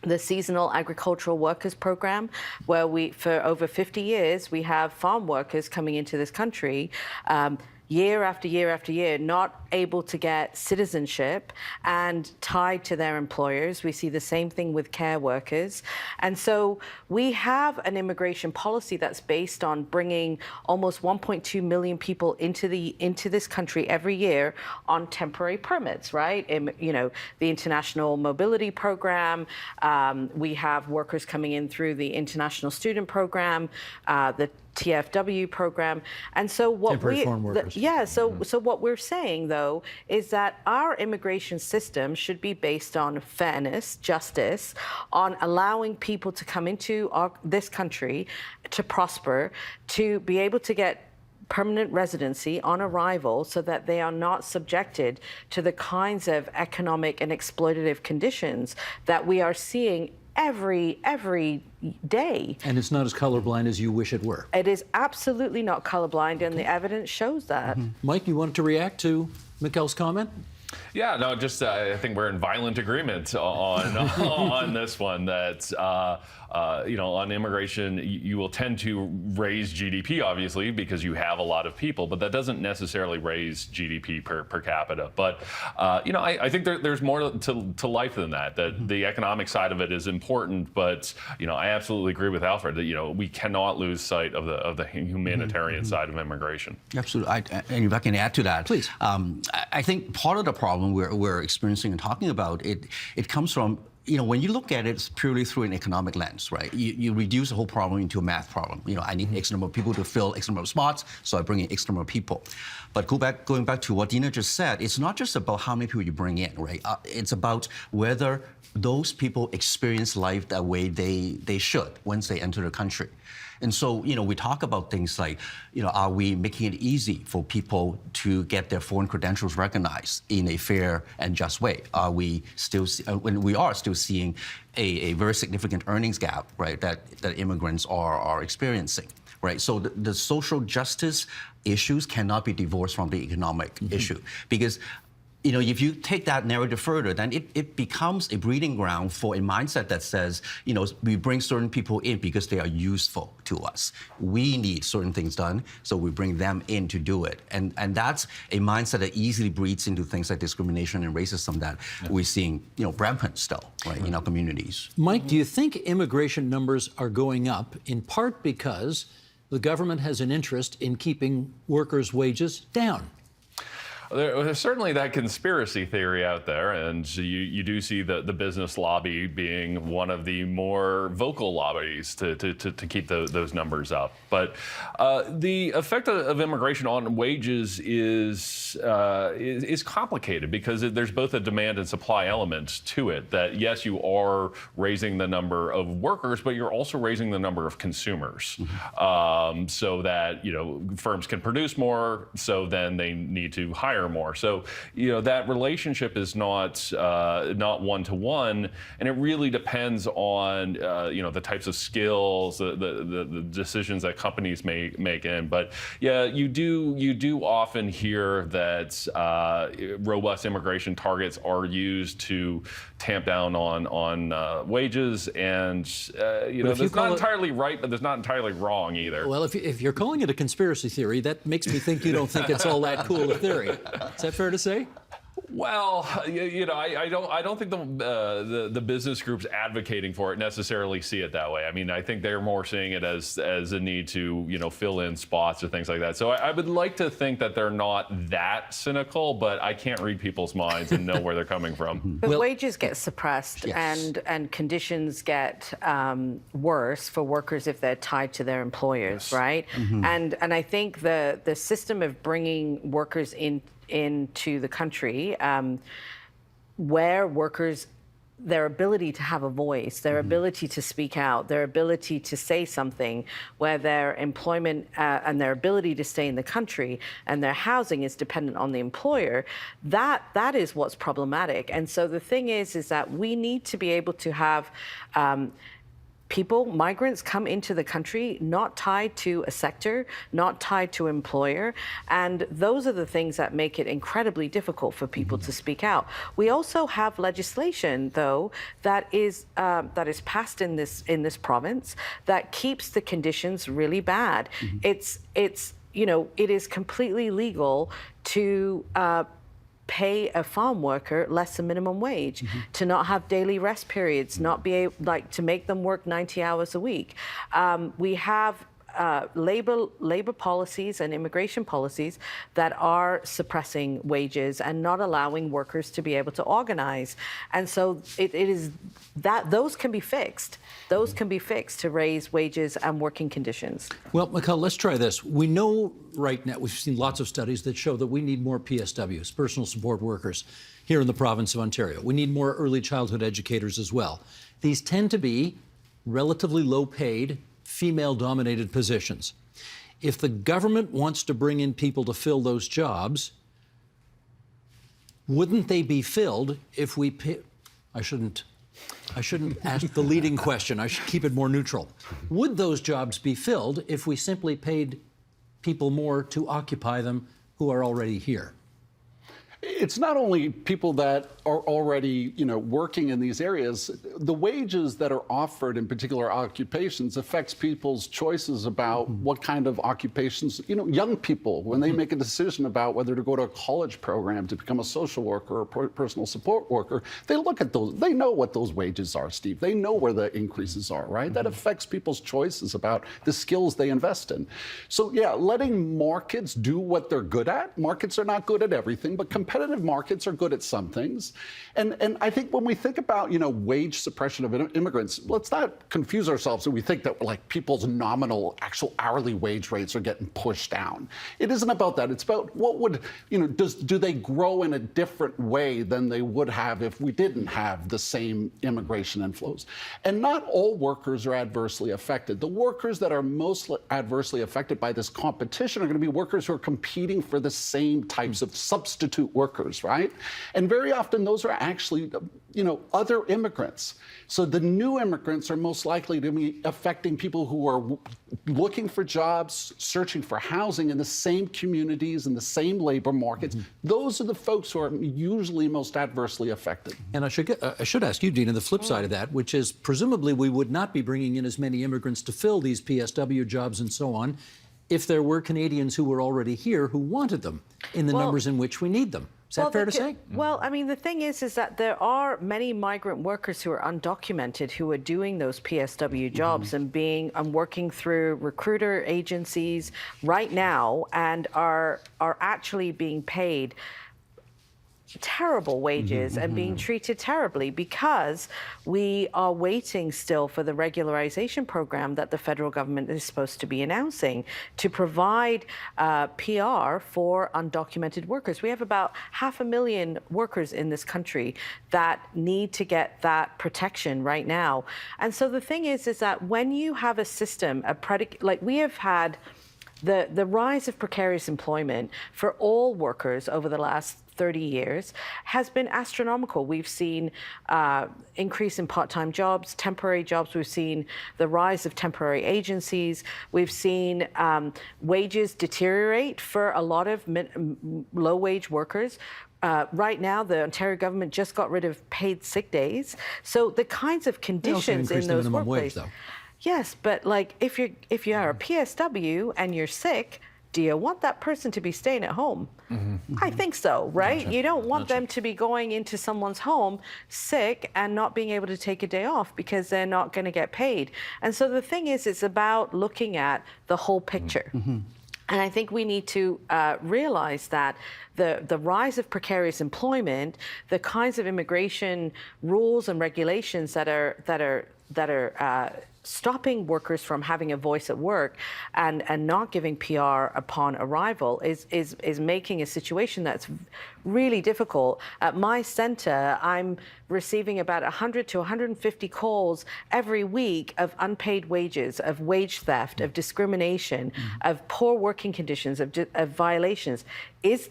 the seasonal agricultural workers program, where for over 50 years, we have farm workers coming into this country, year after year after year, not able to get citizenship and tied to their employers. We see the same thing with care workers. And so we have an immigration policy that's based on bringing almost 1.2 million people into this country every year on temporary permits, right? You know, the International Mobility Program. We have workers coming in through the International Student Program, the TFW program. And so what Temporary foreign workers. so what we're saying though is that our immigration system should be based on fairness, justice, on allowing people to come into this country to prosper, to be able to get permanent residency on arrival so that they are not subjected to the kinds of economic and exploitative conditions that we are seeing every day. And it's not as colorblind as you wish it were. It is absolutely not colorblind, and the evidence shows that. Mike, you wanted to react to Mikkel's comment? Yeah, no, just I think we're in violent agreement on this one. That you know, on immigration, you will tend to raise GDP, obviously, because you have a lot of people, but that doesn't necessarily raise GDP per capita. But you know, I think there's more to life than that. That the economic side of it is important, but you know, I absolutely agree with Alfred that, you know, we cannot lose sight of the humanitarian side of immigration. Absolutely. And if I can add to that, please. I think part of the problem we're experiencing and talking about, it comes from, you know, when you look at it purely through an economic lens, right? You reduce the whole problem into a math problem. You know, I need X number of people to fill X number of spots, so I bring in X number of people. But going back to what Dina just said, it's not just about how many people you bring in, right? It's about whether those people experience life that way they should once they enter the country. And so, you know, we talk about things like, you know, are we making it easy for people to get their foreign credentials recognized in a fair and just way? Are we still, when we are still seeing a very significant earnings gap, right, that immigrants are experiencing, right? So the social justice issues cannot be divorced from the economic issue, because, you know, if you take that narrative further, then it becomes a breeding ground for a mindset that says, you know, we bring certain people in because they are useful to us. We need certain things done, so we bring them in to do it. And that's a mindset that easily breeds into things like discrimination and racism that we're seeing, you know, rampant still, right, in our communities. Mike, do you think immigration numbers are going up in part because the government has an interest in keeping workers' wages down? There's certainly that conspiracy theory out there, and you do see the business lobby being one of the more vocal lobbies to keep those numbers up. But the effect of immigration on wages is complicated because there's both a demand and supply element to it. That yes, you are raising the number of workers, but you're also raising the number of consumers, so that, you know, firms can produce more, so then they need to hire more. So, you know, that relationship is not one-to-one, and it really depends on you know, the types of skills, the decisions that companies may make in. But yeah, you do often hear that robust immigration targets are used to tamp down on wages, and you know, that's not entirely right, but that's not entirely wrong either. Well, if you're calling it a conspiracy theory, that makes me think you don't think it's all that cool a theory. Is that fair to say? Well, you know, I don't think the business groups advocating for it necessarily see it that way. I mean, I think they're more seeing it as a need to, you know, fill in spots or things like that. So I would like to think that they're not that cynical, but I can't read people's minds and know where they're coming from. But wages get suppressed, Yes. and conditions get worse for workers if they're tied to their employers, right? And I think the system of bringing workers into the country, where workers, their ability to have a voice, their ability to speak out, their ability to say something, where their employment and their ability to stay in the country and their housing is dependent on the employer, that is what's problematic. And so the thing is that we need to be able to have migrants come into the country not tied to a sector, not tied to employer, and those are the things that make it incredibly difficult for people to speak out. We also have legislation, though, that is passed in this province that keeps the conditions really bad. It's it is completely legal to pay a farm worker less than minimum wage, to not have daily rest periods, not be able, to make them work 90 hours a week. We have labor policies and immigration policies that are suppressing wages and not allowing workers to be able to organize. And so it is that those can be fixed. Those can be fixed to raise wages and working conditions. Well, Mikhail, let's try this. We know right now, we've seen lots of studies that show that we need more PSWs, personal support workers, here in the province of Ontario. We need more early childhood educators as well. These tend to be relatively low-paid, female-dominated positions. If the government wants to bring in people to fill those jobs, wouldn't they be filled if we pay? I shouldn't ask the leading question. I should keep it more neutral. Would those jobs be filled if we simply paid people more to occupy them who are already here? It's not only people that are already, working in these areas. The wages that are offered in particular occupations affects people's choices about what kind of occupations, young people, when they make a decision about whether to go to a college program to become a social worker or personal support worker, they look at those, they know what those wages are, Steve. They know where the increases are, right? That affects people's choices about the skills they invest in. So yeah, letting markets do what they're good at. Markets are not good at everything, but competitive markets are good at some things. And I think when we think about, wage suppression of immigrants, let's not confuse ourselves and we think that people's nominal actual hourly wage rates are getting pushed down. It isn't about that. It's about what would, do they grow in a different way than they would have if we didn't have the same immigration inflows. And not all workers are adversely affected. The workers that are most adversely affected by this competition are going to be workers who are competing for the same types of substitute workers, right? And very often those are actually, other immigrants. So the new immigrants are most likely to be affecting people who are looking for jobs, searching for housing in the same communities, in the same labor markets. Those are the folks who are usually most adversely affected. And I should ask you, Dina, the flip side of that, which is presumably we would not be bringing in as many immigrants to fill these PSW jobs and so on if there were Canadians who were already here who wanted them in the numbers in which we need them. Is that fair to say? Well, I mean, the thing is that there are many migrant workers who are undocumented who are doing those PSW jobs and working through recruiter agencies right now and are actually being paid terrible wages and being treated terribly because we are waiting still for the regularization program that the federal government is supposed to be announcing to provide PR for undocumented workers. We have about 500,000 workers in this country that need to get that protection right now. And so the thing is that when you have a system, like we have had the rise of precarious employment for all workers over the last 30 years has been astronomical. We've seen increase in part-time jobs, temporary jobs. We've seen the rise of temporary agencies. We've seen wages deteriorate for a lot of low-wage workers. Right now, the Ontario government just got rid of paid sick days. So the kinds of conditions in those workplaces. Yes, but if you are a PSW and you're sick, do you want that person to be staying at home? I think so, right? Gotcha. You don't want them to be going into someone's home sick and not being able to take a day off because they're not going to get paid. And so the thing is, it's about looking at the whole picture. And I think we need to realize that the rise of precarious employment, the kinds of immigration rules and regulations that are stopping workers from having a voice at work and not giving PR upon arrival is making a situation that's really difficult. At my center, I'm receiving about 100 to 150 calls every week of unpaid wages, of wage theft, of discrimination, of poor working conditions, of violations.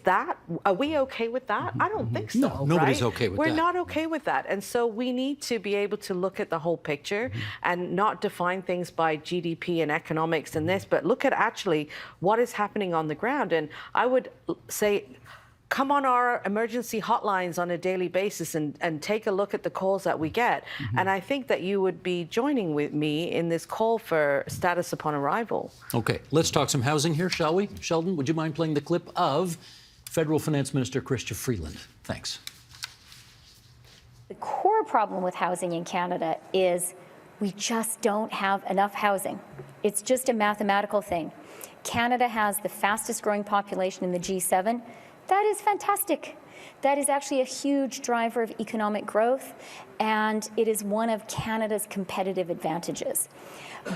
Are we okay with that? I don't think so. No, nobody's okay with that. We're not okay with that. And so we need to be able to look at the whole picture and not define things by GDP and economics and this, but look at actually what is happening on the ground. And I would say come on our emergency hotlines on a daily basis and take a look at the calls that we get. And I think that you would be joining with me in this call for status upon arrival. Okay, let's talk some housing here, shall we? Sheldon, would you mind playing the clip of Federal Finance Minister Chrystia Freeland? Thanks. The core problem with housing in Canada is we just don't have enough housing. It's just a mathematical thing. Canada has the fastest growing population in the G7. That is fantastic. That is actually a huge driver of economic growth, and it is one of Canada's competitive advantages.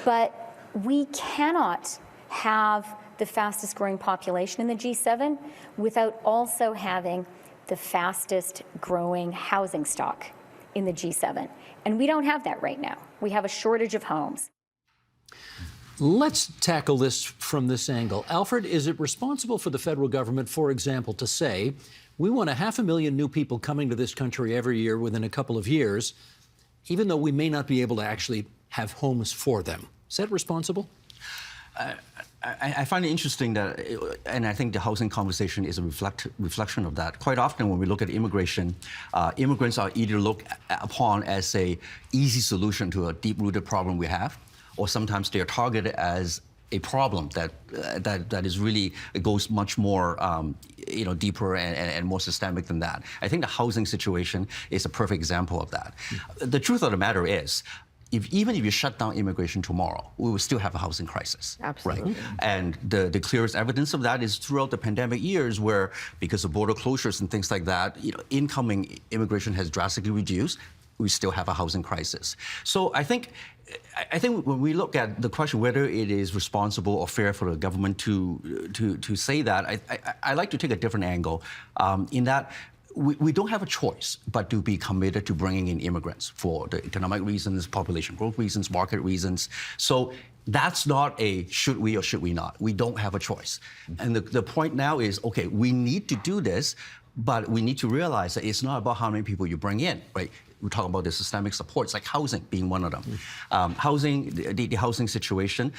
But we cannot have the fastest growing population in the G7 without also having the fastest growing housing stock in the G7. And we don't have that right now. We have a shortage of homes. Let's tackle this from this angle. Alfred, is it responsible for the federal government, for example, to say, we want 500,000 new people coming to this country every year within a couple of years, even though we may not be able to actually have homes for them? Is that responsible? I find it interesting that, and I think the housing conversation is a reflection of that. Quite often when we look at immigration, immigrants are either looked upon as an easy solution to a deep-rooted problem we have, or sometimes they are targeted as a problem that is really, it goes much more deeper and more systemic than that. I think the housing situation is a perfect example of that. The truth of the matter is, even if you shut down immigration tomorrow, we will still have a housing crisis. Absolutely. Right? And the clearest evidence of that is throughout the pandemic years where, because of border closures and things like that, incoming immigration has drastically reduced. We still have a housing crisis. So I think when we look at the question whether it is responsible or fair for the government to say that, I like to take a different angle in that we don't have a choice but to be committed to bringing in immigrants for the economic reasons, population growth reasons, market reasons. So that's not a should we or should we not. We don't have a choice. And the point now is, okay, we need to do this, but we need to realize that it's not about how many people you bring in, right? We're talking about the systemic supports, like housing being one of them. Housing, the housing situation,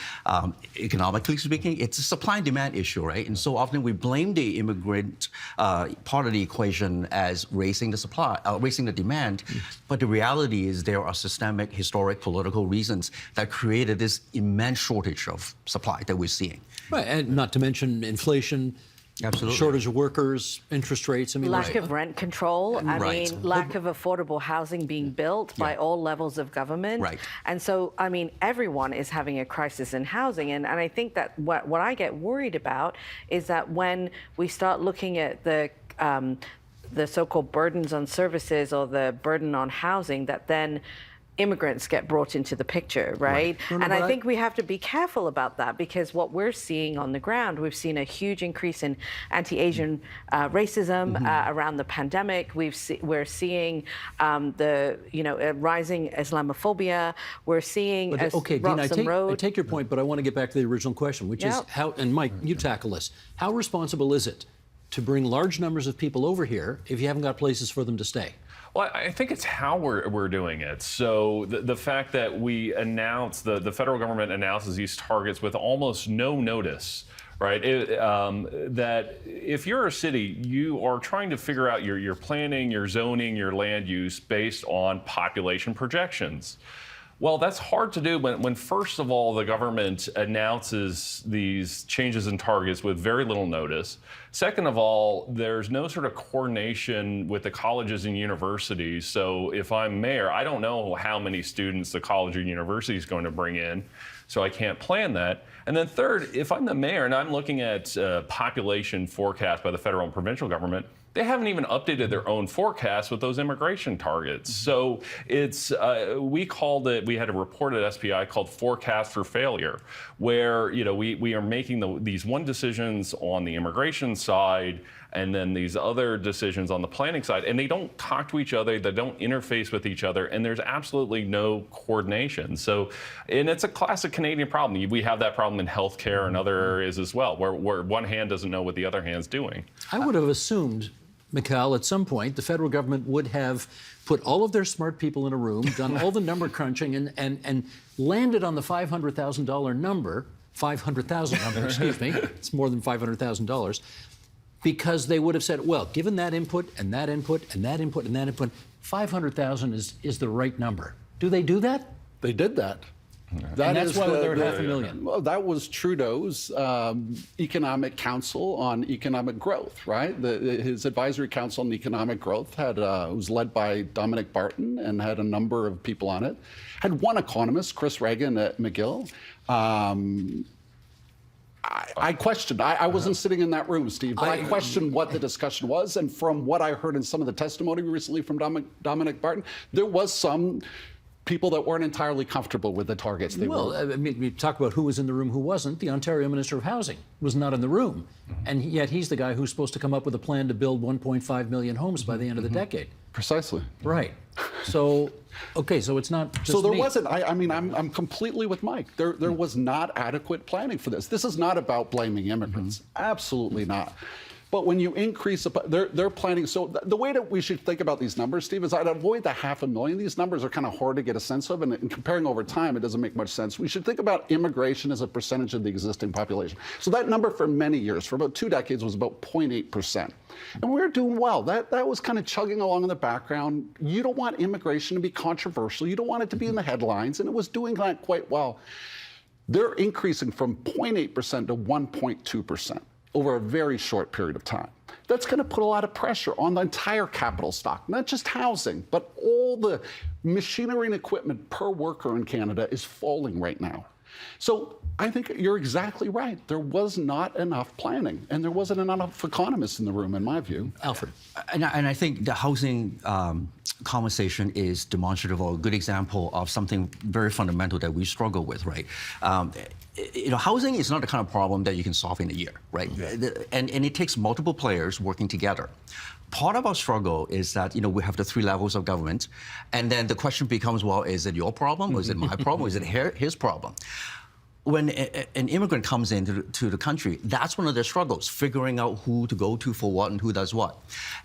economically speaking, it's a supply and demand issue, right? And so often we blame the immigrant part of the equation as raising the supply, raising the demand. But the reality is there are systemic, historic, political reasons that created this immense shortage of supply that we're seeing. Right, and not to mention inflation. Absolutely. Shortage of workers, interest rates. I mean, Lack of rent control. I Right. mean, lack of affordable housing being built by all levels of government. Right. And so, I mean, everyone is having a crisis in housing. And I think that what I get worried about is that when we start looking at the so-called burdens on services or the burden on housing, that then immigrants get brought into the picture, right? And I think we have to be careful about that, because what we're seeing on the ground, we've seen a huge increase in anti-Asian racism around the pandemic. We're seeing the rising Islamophobia. We're seeing okay, Dina, I take your point, but I want to get back to the original question, which is how, and Mike, you tackle this. How responsible is it to bring large numbers of people over here if you haven't got places for them to stay? Well, I think it's how we're doing it. So the fact that we announce, the federal government announces these targets with almost no notice, right? That if you're a city, you are trying to figure out your planning, your zoning, your land use based on population projections. Well, that's hard to do when first of all, the government announces these changes in targets with very little notice. Second of all, there's no sort of coordination with the colleges and universities. So if I'm mayor, I don't know how many students the college or university is going to bring in, so I can't plan that. And then third, if I'm the mayor and I'm looking at population forecast by the federal and provincial government, they haven't even updated their own forecast with those immigration targets. So it's, we had a report at SPI called Forecast for Failure, where we are making these decisions on the immigration side and then these other decisions on the planning side, and they don't talk to each other, they don't interface with each other, and there's absolutely no coordination. So, and it's a classic Canadian problem. We have that problem in healthcare and other areas as well, where one hand doesn't know what the other hand's doing. I would have assumed, Mikhail, at some point, the federal government would have put all of their smart people in a room, done all the number crunching, and landed on the $500,000 number, excuse me, it's more than $500,000, because they would have said, well, given that input and that input and that input and that input, 500,000 is the right number. Do they do that? They did that. And that's why they're at 500,000. Well, that was Trudeau's economic council on economic growth, right? His advisory council on economic growth was led by Dominic Barton and had a number of people on it. Had one economist, Chris Reagan at McGill. I questioned. I wasn't sitting in that room, Steve, but I questioned what the discussion was. And from what I heard in some of the testimony recently from Dominic Barton, there was some people that weren't entirely comfortable with the targets they were. Well, I mean, we talk about who was in the room, who wasn't. The Ontario Minister of Housing was not in the room. And yet he's the guy who's supposed to come up with a plan to build 1.5 million homes by the end of the decade. Precisely. Right. So, okay, so it's not just So there me. wasn't, I mean, I'm completely with Mike. There was not adequate planning for this. This is not about blaming immigrants. Absolutely not. But when you increase, they're planning. So the way that we should think about these numbers, Steve, is I'd avoid the 500,000. These numbers are kind of hard to get a sense of, and comparing over time, it doesn't make much sense. We should think about immigration as a percentage of the existing population. So that number for many years, for about 2 decades, was about 0.8%. And we were doing well. That was kind of chugging along in the background. You don't want immigration to be controversial. You don't want it to be in the headlines, and it was doing that quite well. They're increasing from 0.8% to 1.2%. over a very short period of time. That's going to put a lot of pressure on the entire capital stock, not just housing, but all the machinery and equipment per worker in Canada is falling right now. So I think you're exactly right. There was not enough planning, and there wasn't enough economists in the room, in my view. Alfred. And I think the housing conversation is demonstrative or a good example of something very fundamental that we struggle with, right? Housing is not the kind of problem that you can solve in a year, right? Yeah. And it takes multiple players working together. Part of our struggle is that, we have the 3 levels of government, and then the question becomes, well, is it your problem, or is it my problem, or is it his problem? When an immigrant comes into the country, that's one of their struggles, figuring out who to go to for what and who does what.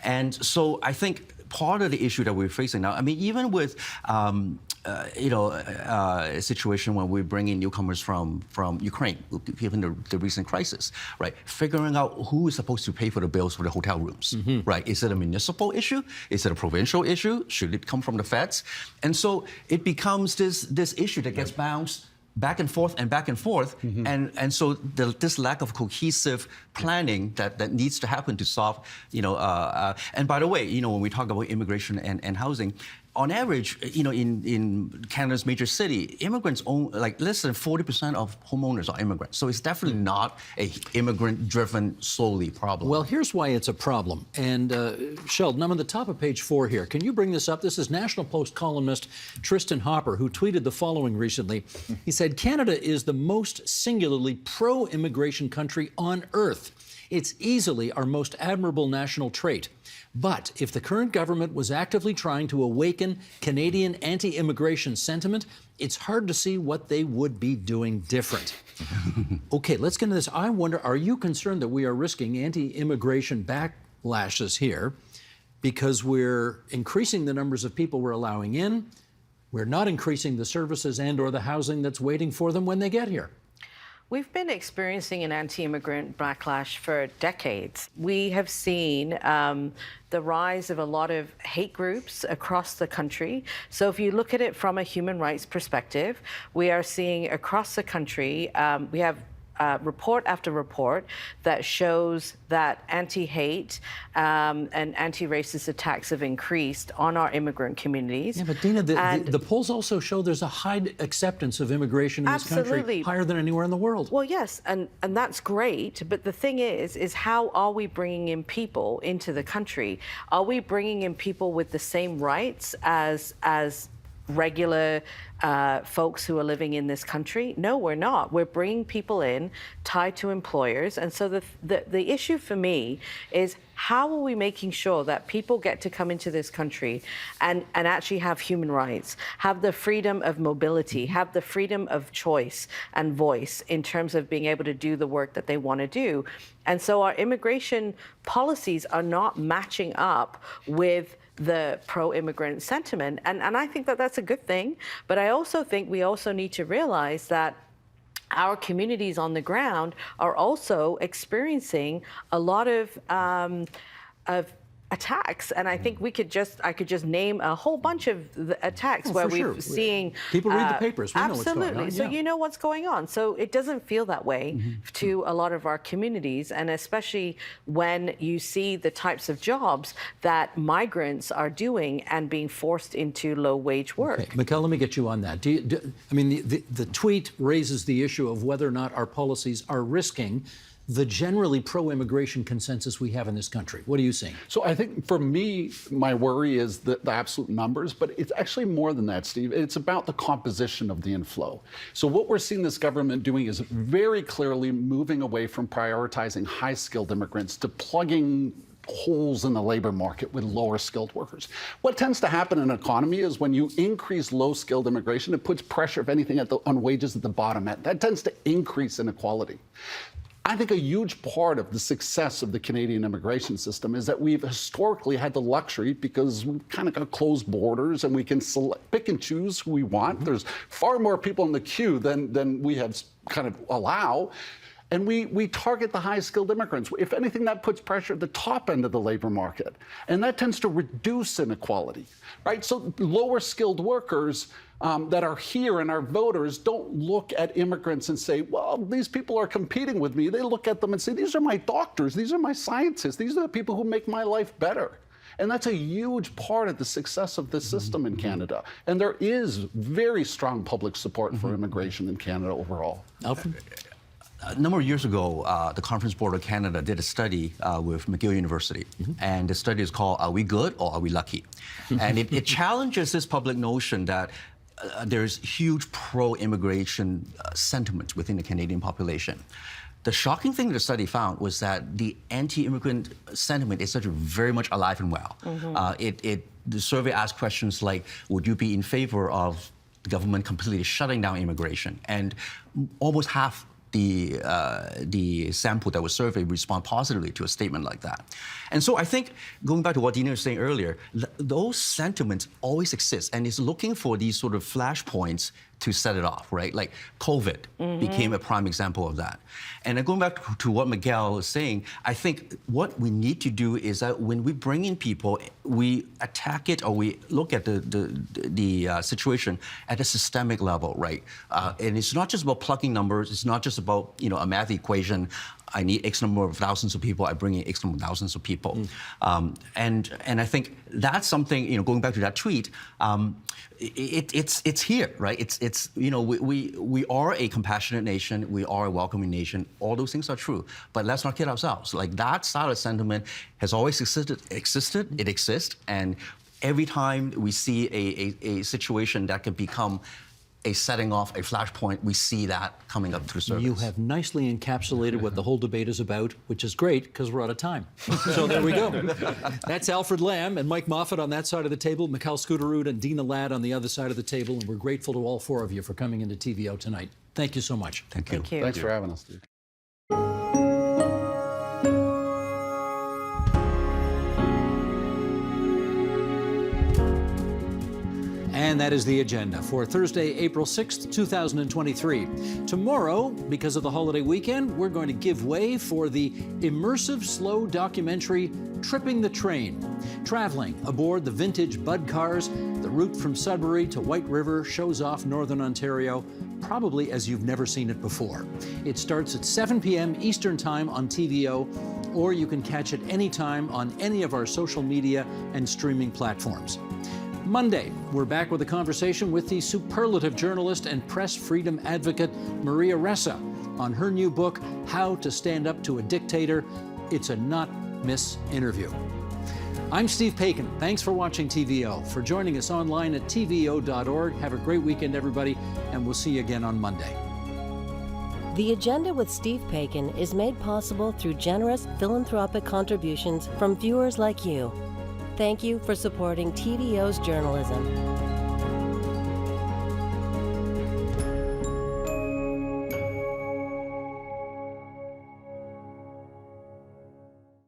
And so I think part of the issue that we're facing now, I mean, even with a situation when we bring in newcomers from Ukraine, given the recent crisis, right? Figuring out who is supposed to pay for the bills for the hotel rooms, right? Is it a municipal issue? Is it a provincial issue? Should it come from the feds? And so it becomes this issue that gets bounced back and forth and back and forth. And so this lack of cohesive planning that needs to happen to solve, and by the way, when we talk about immigration and housing, on average, in Canada's major city, immigrants own, less than 40% of homeowners are immigrants. So it's definitely not a immigrant-driven solely problem. Well, here's why it's a problem. And Sheldon, I'm on the top of page 4 here. Can you bring this up? This is National Post columnist Tristan Hopper, who tweeted the following recently. He said, Canada is the most singularly pro-immigration country on earth. It's easily our most admirable national trait. But if the current government was actively trying to awaken Canadian anti-immigration sentiment, it's hard to see what they would be doing different. Okay, let's get into this. I wonder, are you concerned that we are risking anti-immigration backlashes here because we're increasing the numbers of people we're allowing in, we're not increasing the services and or the housing that's waiting for them when they get here? We've been experiencing an anti-immigrant backlash for decades. We have seen the rise of a lot of hate groups across the country. So if you look at it from a human rights perspective, we are seeing across the country, we have report after report that shows that anti-hate and anti-racist attacks have increased on our immigrant communities. Yeah, but Dina, the polls also show there's a high acceptance of immigration in this country, higher than anywhere in the world. Well, yes, and that's great, but the thing is how are we bringing in people into the country? Are we bringing in people with the same rights as regular folks who are living in this country? No, we're not. We're bringing people in tied to employers. And so the issue for me is how are we making sure that people get to come into this country and actually have human rights, have the freedom of mobility, have the freedom of choice and voice in terms of being able to do the work that they want to do. And so our immigration policies are not matching up with the pro-immigrant sentiment. And I think that that's a good thing. But I also think we also need to realize that our communities on the ground are also experiencing a lot of attacks, and I think I could just name a whole bunch of the attacks where we've seen people read the papers. We know what's going on. Absolutely. So you know what's going on. So it doesn't feel that way to a lot of our communities, and especially when you see the types of jobs that migrants are doing and being forced into low-wage work. Okay. Mikkel, let me get you on that. I mean, the tweet raises the issue of whether or not our policies are risking the generally pro-immigration consensus we have in this country. What are you seeing? So I think for me, my worry is the absolute numbers, but it's actually more than that, Steve. It's about the composition of the inflow. So what we're seeing this government doing is very clearly moving away from prioritizing high-skilled immigrants to plugging holes in the labor market with lower skilled workers. What tends to happen in an economy is when you increase low skilled immigration, it puts pressure, if anything, on wages at the bottom end. That tends to increase inequality. I think a huge part of the success of the Canadian immigration system is that we've historically had the luxury, because we've kind of got closed borders and we can pick and choose who we want. There's far more people in the queue than we have kind of allow. And we target the high-skilled immigrants. If anything, that puts pressure at the top end of the labor market. And that tends to reduce inequality, right? So lower-skilled workers that are here and our voters don't look at immigrants and say, well, these people are competing with me. They look at them and say, these are my doctors, these are my scientists, these are the people who make my life better. And that's a huge part of the success of this system in Canada. And there is very strong public support for immigration in Canada overall. Alfred? A number of years ago, the Conference Board of Canada did a study with McGill University. And the study is called, Are We Good or Are We Lucky? And it challenges this public notion that there's huge pro-immigration sentiment within the Canadian population. The shocking thing the study found was that the anti-immigrant sentiment is actually very much alive and well. The survey asked questions like, would you be in favor of the government completely shutting down immigration? And almost half the sample that was surveyed respond positively to a statement like that. And so I think, going back to what Dina was saying earlier, those sentiments always exist, and it's looking for these sort of flashpoints to set it off, right? Like COVID became a prime example of that. And then going back to what Miguel was saying, I think what we need to do is that when we bring in people, we attack it, or we look at the situation at a systemic level, right? And it's not just about plugging numbers. It's not just about, you know, a math equation. I need X number of thousands of people. I bring in X number of thousands of people. And I think that's something, you know, going back to that tweet, it's here, right? It's you know, we are a compassionate nation. We are a welcoming nation. All those things are true. But let's not kid ourselves. Like, that style of sentiment has always existed. It exists. And every time we see a situation that can become a setting off, a flashpoint, we see that coming up through service. You have nicely encapsulated what the whole debate is about, which is great because we're out of time. So there we go. That's Alfred Lamb and Mike Moffat on that side of the table, Mikkel Scooterud and Dina Ladd on the other side of the table, and we're grateful to all four of you for coming into TVO tonight. Thank you so much. Thank you. Thank you. Thanks for having us, Steve. And that is the agenda for Thursday, April 6th, 2023. Tomorrow, because of the holiday weekend, we're going to give way for the immersive, slow documentary Tripping the Train. Traveling aboard the vintage Bud cars, the route from Sudbury to White River shows off Northern Ontario, probably as you've never seen it before. It starts at 7 p.m. Eastern Time on TVO, or you can catch it anytime on any of our social media and streaming platforms. Monday, we're back with a conversation with the superlative journalist and press freedom advocate Maria Ressa on her new book, How to Stand Up to a Dictator. It's a not-miss interview. I'm Steve Paikin. Thanks for watching TVO, for joining us online at tvo.org. Have a great weekend, everybody, and we'll see you again on Monday. The Agenda with Steve Paikin is made possible through generous philanthropic contributions from viewers like you. Thank you for supporting TVO's journalism.